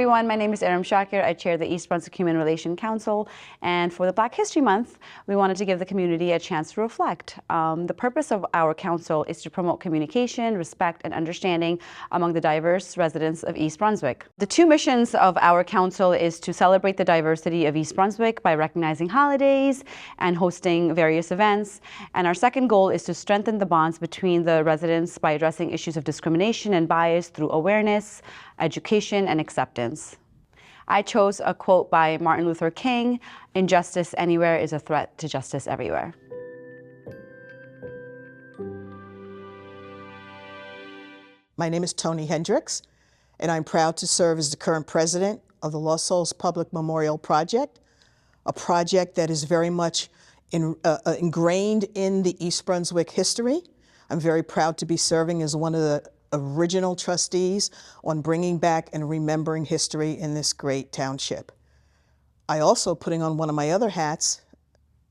everyone. My name is Aram Shakir. I chair the East Brunswick Human Relations Council. And for the Black History Month, we wanted to give the community a chance to reflect. The purpose of our council is to promote communication, respect, and understanding among the diverse residents of East Brunswick. The two missions of our council is to celebrate the diversity of East Brunswick by recognizing holidays and hosting various events. And our second goal is to strengthen the bonds between the residents by addressing issues of discrimination and bias through awareness, education, and acceptance. I chose a quote by Martin Luther King: "Injustice anywhere is a threat to justice everywhere." My name is Toni Hendricks, and I'm proud to serve as the current president of the Lost Souls Public Memorial Project, a project that is very much ingrained in the East Brunswick history. I'm very proud to be serving as one of the original trustees on bringing back and remembering history in this great township. I also, putting on one of my other hats,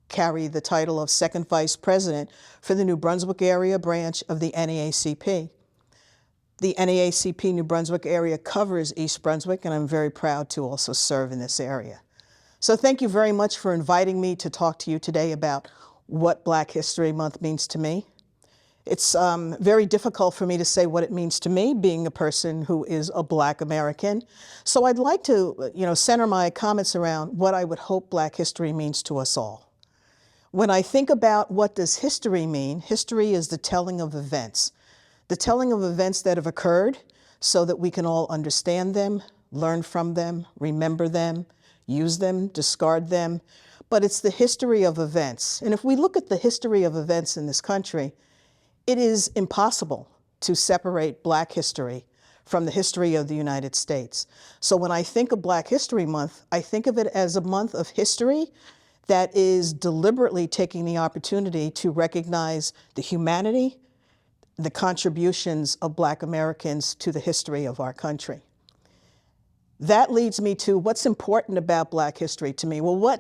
carry the title of second vice president for the New Brunswick area branch of the NAACP. The NAACP New Brunswick area covers East Brunswick, and I'm very proud to also serve in this area. So thank you very much for inviting me to talk to you today about what Black History Month means to me. It's very difficult for me to say what it means to me, being a person who is a Black American. So I'd like to, center my comments around what I would hope Black history means to us all. When I think about what does history mean, history is the telling of events that have occurred so that we can all understand them, learn from them, remember them, use them, discard them. But it's the history of events. And if we look at the history of events in this country, it is impossible to separate Black history from the history of the United States. So when I think of Black History Month, I think of it as a month of history that is deliberately taking the opportunity to recognize the humanity, the contributions of Black Americans to the history of our country. That leads me to what's important about Black history to me. Well,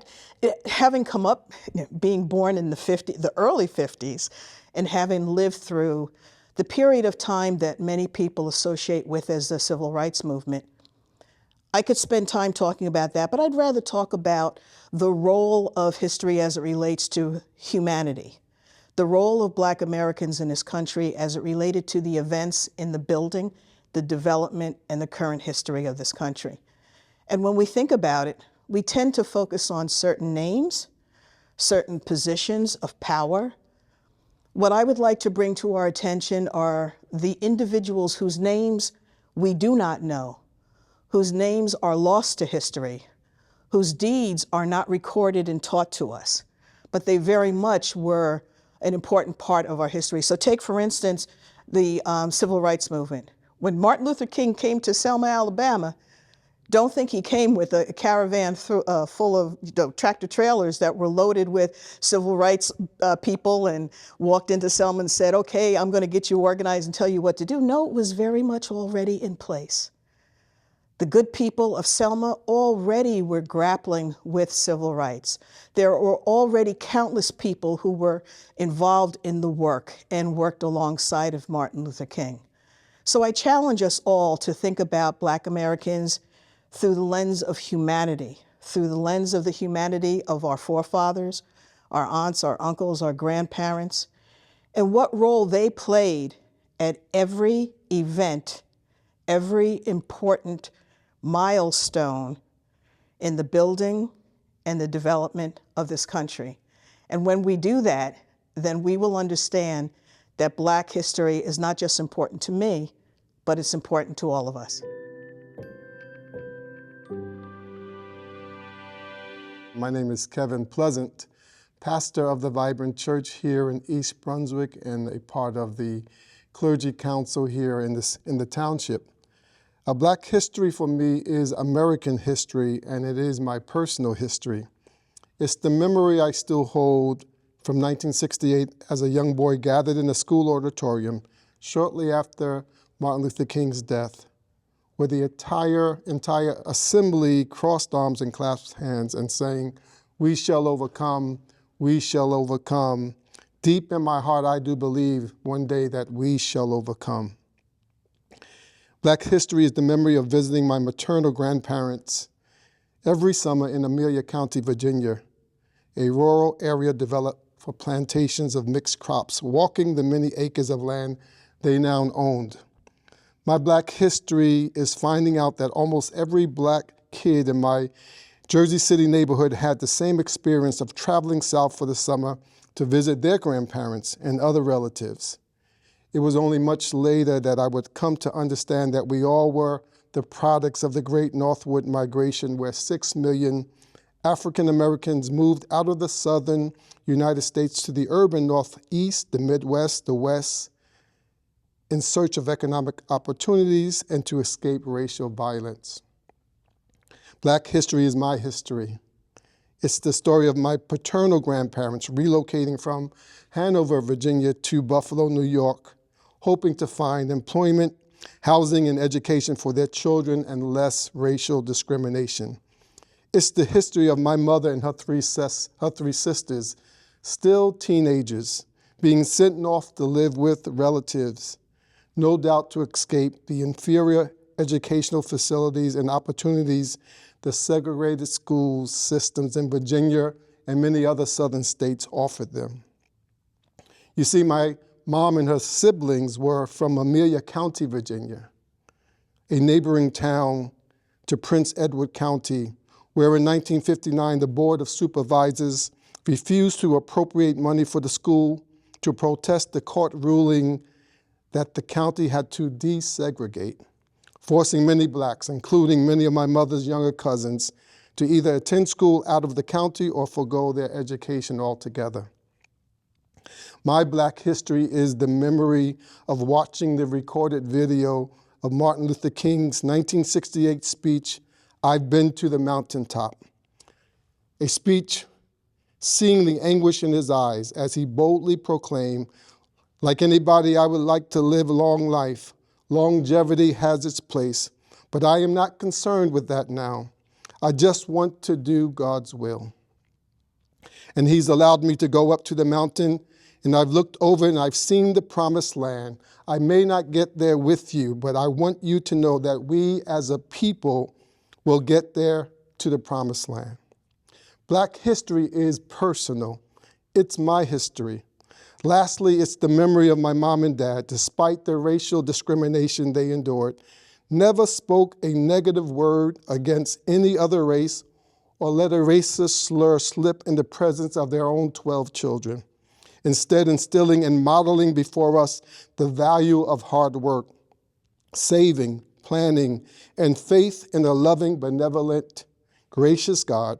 having come up, being born in the early 50s, and having lived through the period of time that many people associate with as the Civil Rights Movement, I could spend time talking about that, but I'd rather talk about the role of history as it relates to humanity, the role of Black Americans in this country as it related to the events in the building, the development, and the current history of this country. And when we think about it, we tend to focus on certain names, certain positions of power. What I would like to bring to our attention are the individuals whose names we do not know, whose names are lost to history, whose deeds are not recorded and taught to us, but they very much were an important part of our history. So take, for instance, the Civil Rights Movement. When Martin Luther King came to Selma, Alabama, don't think he came with a caravan full of tractor trailers that were loaded with civil rights people and walked into Selma and said, okay, I'm going to get you organized and tell you what to do. No, it was very much already in place. The good people of Selma already were grappling with civil rights. There were already countless people who were involved in the work and worked alongside of Martin Luther King. So I challenge us all to think about Black Americans through the lens of humanity, through the lens of the humanity of our forefathers, our aunts, our uncles, our grandparents, and what role they played at every event, every important milestone in the building and the development of this country. And when we do that, then we will understand that Black history is not just important to me, but it's important to all of us. My name is Kevin Pleasant, pastor of the Vibrant Church here in East Brunswick and a part of the clergy council here in the township. Black history for me is American history, and it is my personal history. It's the memory I still hold from 1968 as a young boy gathered in a school auditorium shortly after Martin Luther King's death, where the entire assembly crossed arms and clasped hands and saying, "We shall overcome, we shall overcome." Deep in my heart, I do believe one day that we shall overcome. Black history is the memory of visiting my maternal grandparents every summer in Amelia County, Virginia, a rural area developed for plantations of mixed crops, walking the many acres of land they now owned. My Black history is finding out that almost every Black kid in my Jersey City neighborhood had the same experience of traveling south for the summer to visit their grandparents and other relatives. It was only much later that I would come to understand that we all were the products of the Great Northward Migration, where 6 million African Americans moved out of the southern United States to the urban Northeast, the Midwest, the West, in search of economic opportunities and to escape racial violence. Black history is my history. It's the story of my paternal grandparents relocating from Hanover, Virginia to Buffalo, New York, hoping to find employment, housing, and education for their children and less racial discrimination. It's the history of my mother and her three sisters, still teenagers, being sent off to live with relatives, no doubt to escape the inferior educational facilities and opportunities the segregated school systems in Virginia and many other southern states offered them. You see, my mom and her siblings were from Amelia County, Virginia, a neighboring town to Prince Edward County, where in 1959 the Board of Supervisors refused to appropriate money for the school to protest the court ruling that the county had to desegregate, forcing many Blacks, including many of my mother's younger cousins, to either attend school out of the county or forgo their education altogether. My Black history is the memory of watching the recorded video of Martin Luther King's 1968 speech, "I've Been to the Mountaintop," a speech seeing the anguish in his eyes as he boldly proclaimed, "Like anybody, I would like to live a long life. Longevity has its place, but I am not concerned with that now. I just want to do God's will." And he's allowed me to go up to the mountain, and I've looked over and I've seen the promised land. I may not get there with you, but I want you to know that we as a people will get there to the promised land. Black history is personal. It's my history. Lastly, it's the memory of my mom and dad, despite the racial discrimination they endured, never spoke a negative word against any other race or let a racist slur slip in the presence of their own 12 children, instead instilling and modeling before us the value of hard work, saving, planning, and faith in a loving, benevolent, gracious God,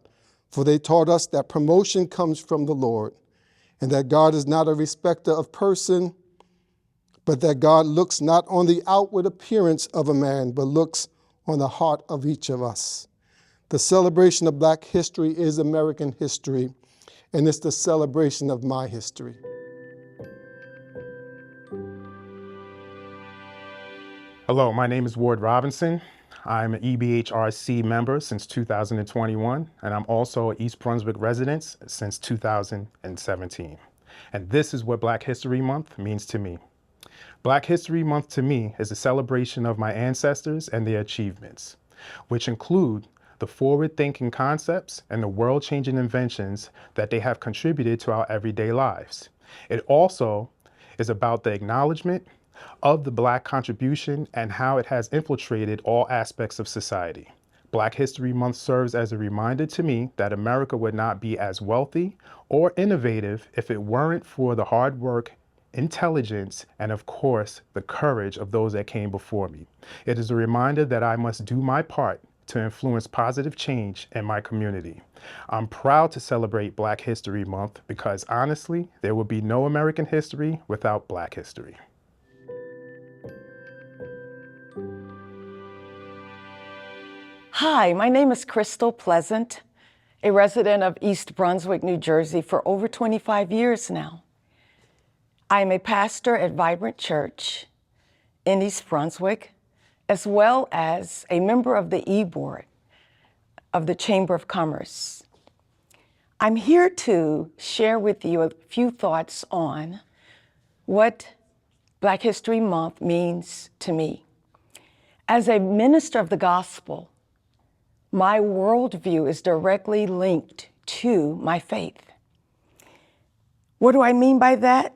for they taught us that promotion comes from the Lord, and that God is not a respecter of person, but that God looks not on the outward appearance of a man, but looks on the heart of each of us. The celebration of Black history is American history, and it's the celebration of my history. Hello, my name is Ward Robinson. I'm an EBHRC member since 2021, and I'm also an East Brunswick resident since 2017. And this is what Black History Month means to me. Black History Month to me is a celebration of my ancestors and their achievements, which include the forward-thinking concepts and the world-changing inventions that they have contributed to our everyday lives. It also is about the acknowledgement of the Black contribution and how it has infiltrated all aspects of society. Black History Month serves as a reminder to me that America would not be as wealthy or innovative if it weren't for the hard work, intelligence, and of course, the courage of those that came before me. It is a reminder that I must do my part to influence positive change in my community. I'm proud to celebrate Black History Month because honestly, there would be no American history without Black history. Hi, my name is Crystal Pleasant, a resident of East Brunswick, New Jersey for over 25 years now. I am a pastor at Vibrant Church in East Brunswick, as well as a member of the E-Board of the Chamber of Commerce. I'm here to share with you a few thoughts on what Black History Month means to me. As a minister of the gospel, my worldview is directly linked to my faith. What do I mean by that?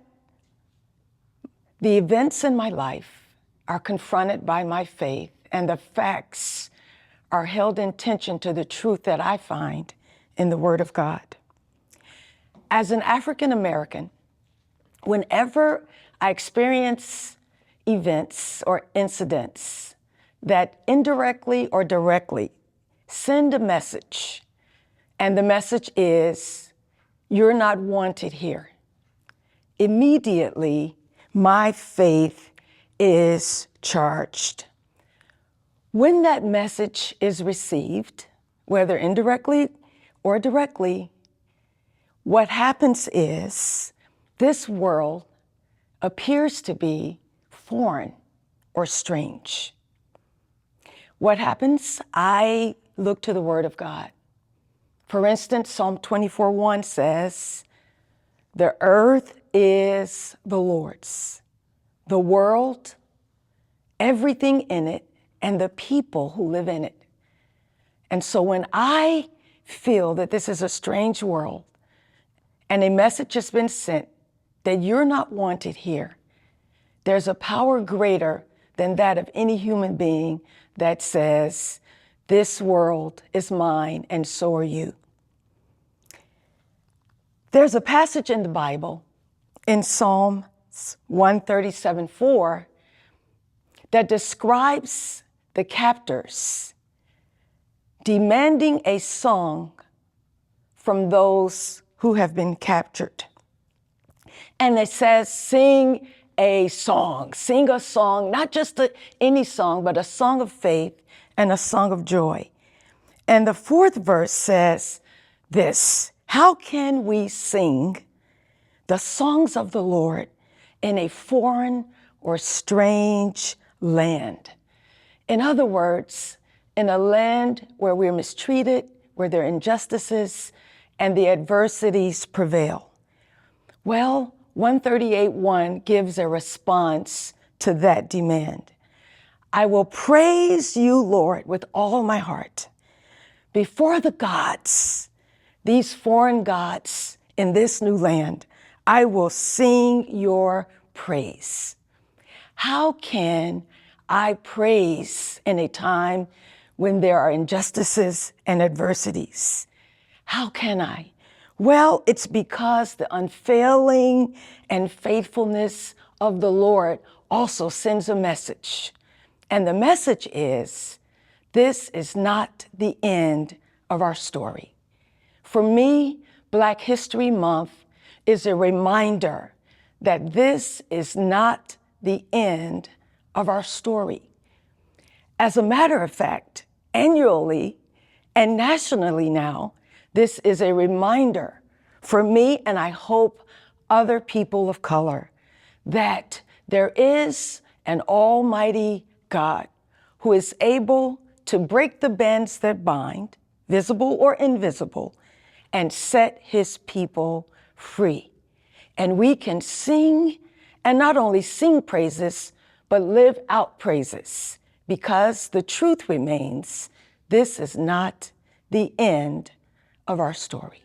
The events in my life are confronted by my faith, and the facts are held in tension to the truth that I find in the Word of God. As an African American, whenever I experience events or incidents that indirectly or directly send a message, and the message is, you're not wanted here, immediately my faith is charged. When that message is received, whether indirectly or directly, what happens is this world appears to be foreign or strange. What happens? I look to the Word of God. For instance, Psalm 24:1 says, "The earth is the Lord's, the world, everything in it, and the people who live in it." And so when I feel that this is a strange world and a message has been sent that you're not wanted here, there's a power greater than that of any human being that says, this world is mine and so are you. There's a passage in the Bible in Psalm 137:4 that describes the captors demanding a song from those who have been captured. And it says, sing a song, not just any song, but a song of faith and a song of joy. And the fourth verse says this, how can we sing the songs of the Lord in a foreign or strange land? In other words, in a land where we're mistreated, where there are injustices, and the adversities prevail. Well, 138:1 gives a response to that demand. I will praise you, Lord, with all my heart. Before the gods, these foreign gods in this new land, I will sing your praise. How can I praise in a time when there are injustices and adversities? How can I? Well, it's because the unfailing and faithfulness of the Lord also sends a message. And the message is, this is not the end of our story. For me, Black History Month is a reminder that this is not the end of our story. As a matter of fact, annually and nationally now, this is a reminder for me, and I hope other people of color, that there is an almighty God who is able to break the bands that bind, visible or invisible, and set his people free. And we can sing, and not only sing praises, but live out praises, because the truth remains, this is not the end of our story.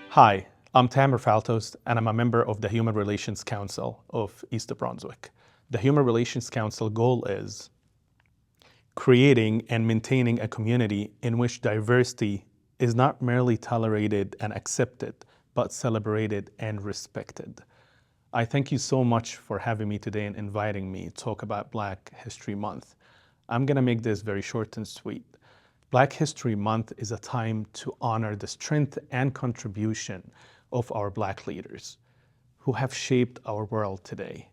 Hi, I'm Tamer Faltos, and I'm a member of the Human Relations Council of East Brunswick. The Human Relations Council goal is creating and maintaining a community in which diversity is not merely tolerated and accepted, but celebrated and respected. I thank you so much for having me today and inviting me to talk about Black History Month. I'm gonna make this very short and sweet. Black History Month is a time to honor the strength and contribution of our Black leaders who have shaped our world today.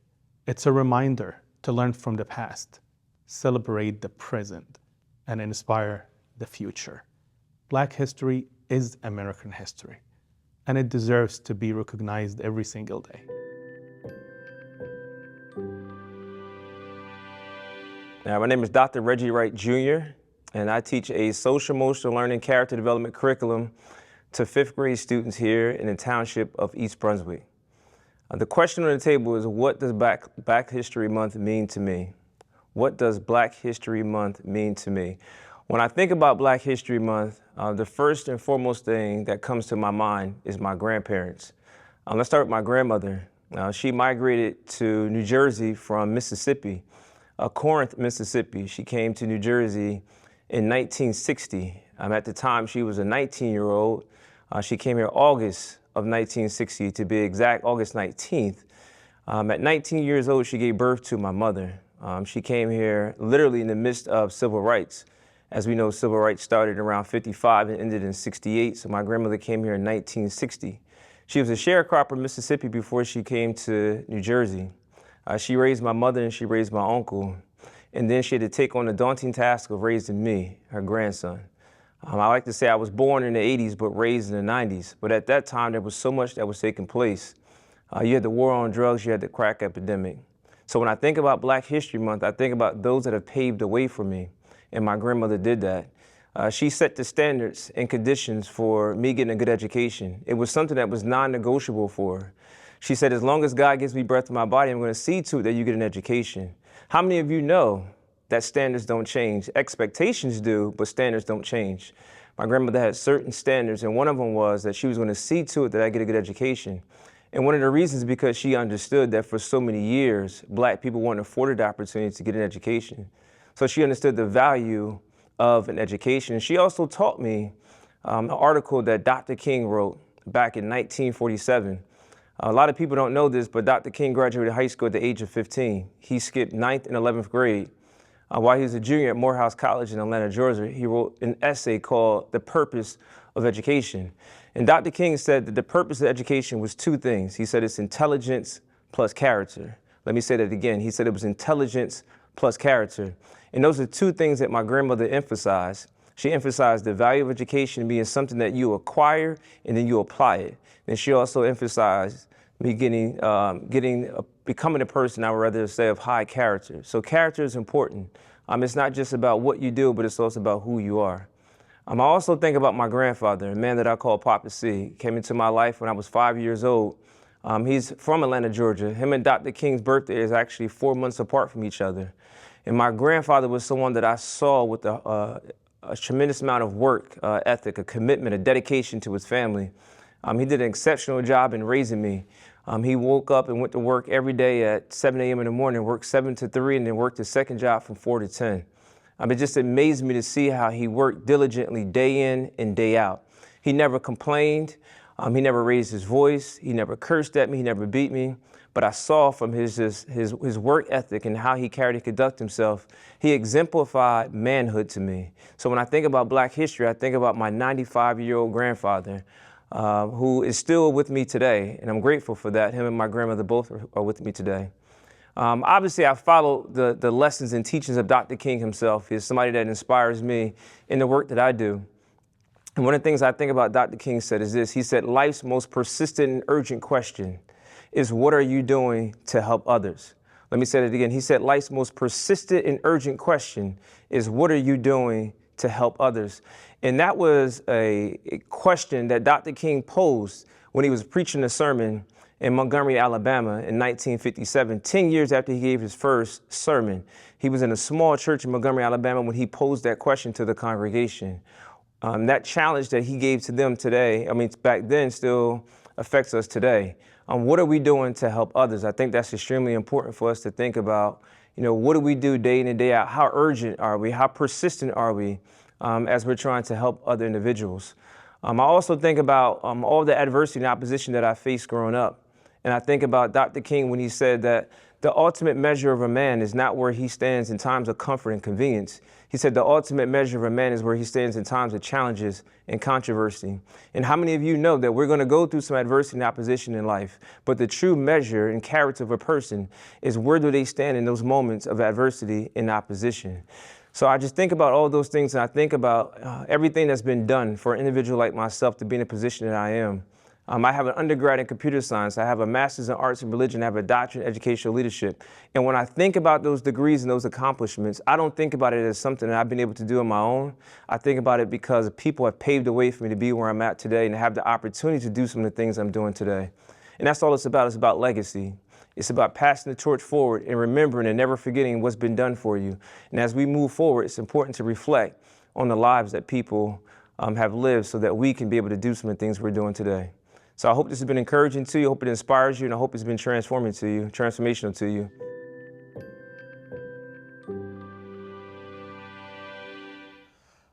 It's a reminder to learn from the past, celebrate the present, and inspire the future. Black history is American history, and it deserves to be recognized every single day. Now, my name is Dr. Reggie Wright Jr., and I teach a social emotional learning character development curriculum to 5th grade students here in the township of East Brunswick. The question on the table is, what does Black History Month mean to me? What does Black History Month mean to me? When I think about Black History Month, the first and foremost thing that comes to my mind is my grandparents. Let's start with my grandmother. She migrated to New Jersey from Mississippi, Corinth, Mississippi. She came to New Jersey in 1960. At the time, she was a 19-year-old. She came here August of 1960, to be exact, August 19th. At 19 years old, she gave birth to my mother. She came here literally in the midst of civil rights. As we know, civil rights started around 55 and ended in 68, so my grandmother came here in 1960. She was a sharecropper in Mississippi before she came to New Jersey. She raised my mother and she raised my uncle, and then she had to take on the daunting task of raising me, her grandson. I like to say I was born in the 80s but raised in the 90s, but at that time there was so much that was taking place. You had the war on drugs, you had the crack epidemic. So when I think about Black History Month, I think about those that have paved the way for me, and my grandmother did that. She set the standards and conditions for me getting a good education. It was something that was non-negotiable for her. She said, as long as God gives me breath in my body, I'm going to see to it that you get an education. How many of you know that standards don't change? Expectations do, but standards don't change. My grandmother had certain standards, and one of them was that she was going to see to it that I get a good education. And one of the reasons is because she understood that for so many years, Black people weren't afforded the opportunity to get an education. So she understood the value of an education. She also taught me an article that Dr. King wrote back in 1947. A lot of people don't know this, but Dr. King graduated high school at the age of 15. He skipped 9th and 11th grade. While he was a junior at Morehouse College in Atlanta, Georgia, he wrote an essay called The Purpose of Education. And Dr. King said that the purpose of education was two things. He said it's intelligence plus character. Let me say that again. He said it was intelligence plus character. And those are two things that my grandmother emphasized. She emphasized the value of education being something that you acquire and then you apply it. And she also emphasized me becoming a person, I would rather say, of high character. So character is important. It's not just about what you do, but it's also about who you are. I also think about my grandfather, a man that I call Papa C. He came into my life when I was 5 years old. He's from Atlanta, Georgia. Him and Dr. King's birthday is actually 4 months apart from each other. And my grandfather was someone that I saw with a tremendous amount of work ethic, a commitment, a dedication to his family. He did an exceptional job in raising me. He woke up and went to work every day at 7 a.m. in the morning, worked 7 to 3, and then worked his second job from 4 to 10. It just amazed me to see how he worked diligently day in and day out. He never complained. He never raised his voice. He never cursed at me. He never beat me. But I saw from his work ethic and how he carried and conducted himself, he exemplified manhood to me. So when I think about Black history, I think about my 95-year-old grandfather, who is still with me today, and I'm grateful for that. Him and my grandmother both are with me today. Obviously, I follow the lessons and teachings of Dr. King himself. He's somebody that inspires me in the work that I do. And one of the things I think about Dr. King said is this. He said, life's most persistent and urgent question is, what are you doing to help others? Let me say that again. He said, life's most persistent and urgent question is, what are you doing to help others? And that was a question that Dr. King posed when he was preaching a sermon in Montgomery, Alabama in 1957, 10 years after he gave his first sermon. He was in a small church in Montgomery, Alabama when he posed that question to the congregation. That challenge that he gave to them today, back then, still affects us today. What are we doing to help others? I think that's extremely important for us to think about. What do we do day in and day out? How urgent are we? How persistent are we as we're trying to help other individuals? I also think about all the adversity and opposition that I faced growing up. And I think about Dr. King when he said that the ultimate measure of a man is not where he stands in times of comfort and convenience. He said the ultimate measure of a man is where he stands in times of challenges and controversy. And how many of you know that we're going to go through some adversity and opposition in life, but the true measure and character of a person is where do they stand in those moments of adversity and opposition? So I just think about all those things, and I think about everything that's been done for an individual like myself to be in a position that I am. I have an undergrad in computer science. I have a master's in arts and religion. I have a doctorate in educational leadership. And when I think about those degrees and those accomplishments, I don't think about it as something that I've been able to do on my own. I think about it because people have paved the way for me to be where I'm at today and to have the opportunity to do some of the things I'm doing today. And that's all it's about. It's about legacy. It's about passing the torch forward and remembering and never forgetting what's been done for you. And as we move forward, it's important to reflect on the lives that people have lived so that we can be able to do some of the things we're doing today. So I hope this has been encouraging to you. I hope it inspires you, and I hope it's been transformational to you.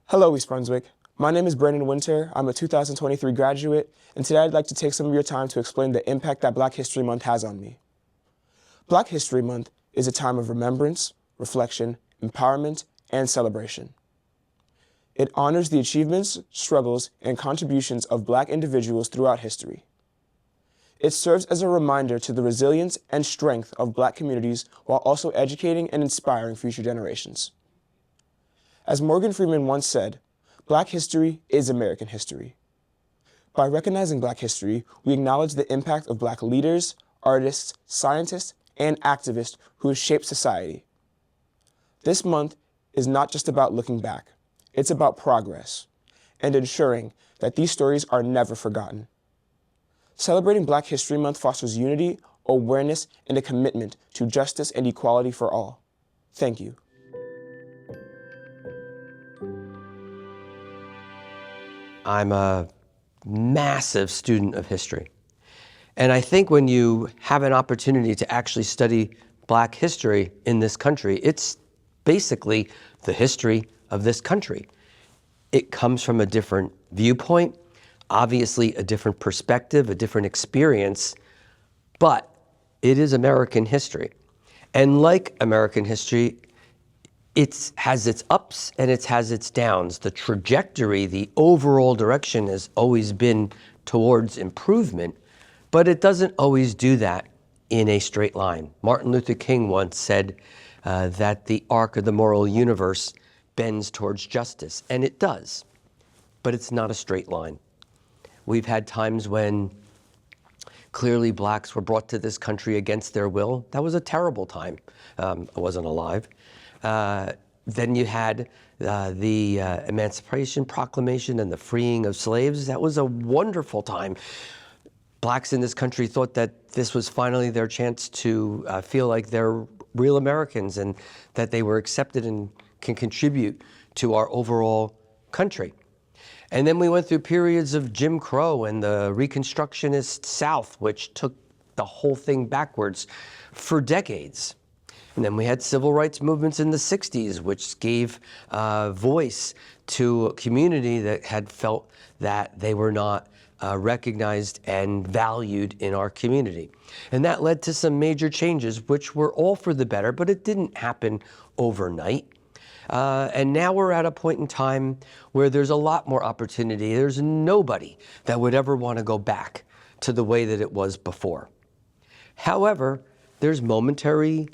Hello, East Brunswick. My name is Brandon Winter. I'm a 2023 graduate, and today I'd like to take some of your time to explain the impact that Black History Month has on me. Black History Month is a time of remembrance, reflection, empowerment, and celebration. It honors the achievements, struggles, and contributions of Black individuals throughout history. It serves as a reminder to the resilience and strength of Black communities while also educating and inspiring future generations. As Morgan Freeman once said, Black history is American history. By recognizing Black history, we acknowledge the impact of Black leaders, artists, scientists, and activists who have shaped society. This month is not just about looking back. It's about progress and ensuring that these stories are never forgotten. Celebrating Black History Month fosters unity, awareness, and a commitment to justice and equality for all. Thank you. I'm a massive student of history. And I think when you have an opportunity to actually study Black history in this country, it's basically the history of this country. It comes from a different viewpoint, obviously a different perspective, a different experience, but it is American history. And like American history, it has its ups and it has its downs. The trajectory, the overall direction has always been towards improvement, but it doesn't always do that in a straight line. Martin Luther King once said that the arc of the moral universe bends towards justice, and it does, but it's not a straight line. We've had times when clearly Blacks were brought to this country against their will. That was a terrible time. I wasn't alive. Then you had the Emancipation Proclamation and the freeing of slaves. That was a wonderful time. Blacks in this country thought that this was finally their chance to feel like they're real Americans and that they were accepted and can contribute to our overall country. And then we went through periods of Jim Crow and the Reconstructionist South, which took the whole thing backwards for decades. And then we had civil rights movements in the 60s, which gave voice to a community that had felt that they were not recognized and valued in our community. And that led to some major changes, which were all for the better, but it didn't happen overnight. And now we're at a point in time where there's a lot more opportunity. There's nobody that would ever want to go back to the way that it was before. However, there's momentary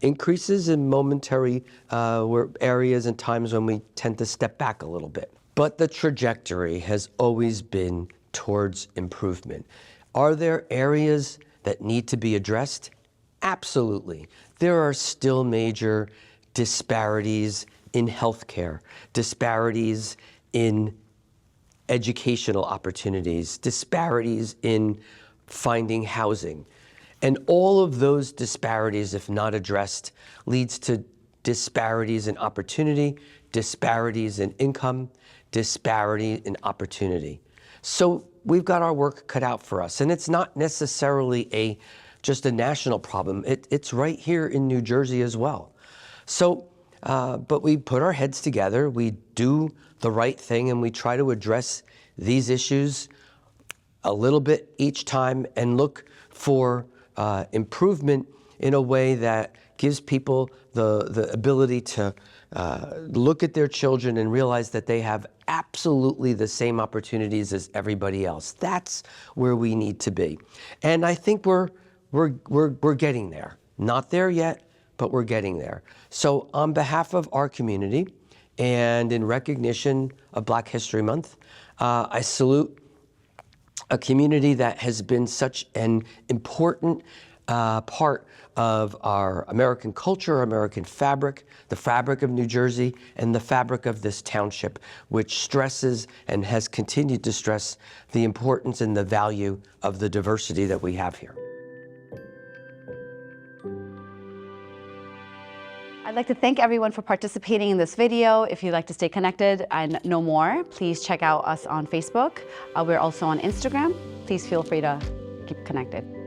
increases and momentary areas and times when we tend to step back a little bit. But the trajectory has always been towards improvement. Are there areas that need to be addressed? Absolutely. There are still major disparities in healthcare, disparities in educational opportunities, disparities in finding housing. And all of those disparities, if not addressed, leads to disparities in opportunity, disparities in income, disparity in opportunity. So we've got our work cut out for us. And it's not necessarily just a national problem. It's right here in New Jersey as well. So, but we put our heads together, we do the right thing, and we try to address these issues a little bit each time and look for improvement in a way that gives people the ability to look at their children and realize that they have absolutely the same opportunities as everybody else. That's where we need to be. And I think we're getting there. Not there yet, but we're getting there. So on behalf of our community and in recognition of Black History Month, I salute a community that has been such an important part of our American culture, American fabric, the fabric of New Jersey, and the fabric of this township, which stresses and has continued to stress the importance and the value of the diversity that we have here. I'd like to thank everyone for participating in this video. If you'd like to stay connected and know more, please check out us on Facebook. We're also on Instagram. Please feel free to keep connected.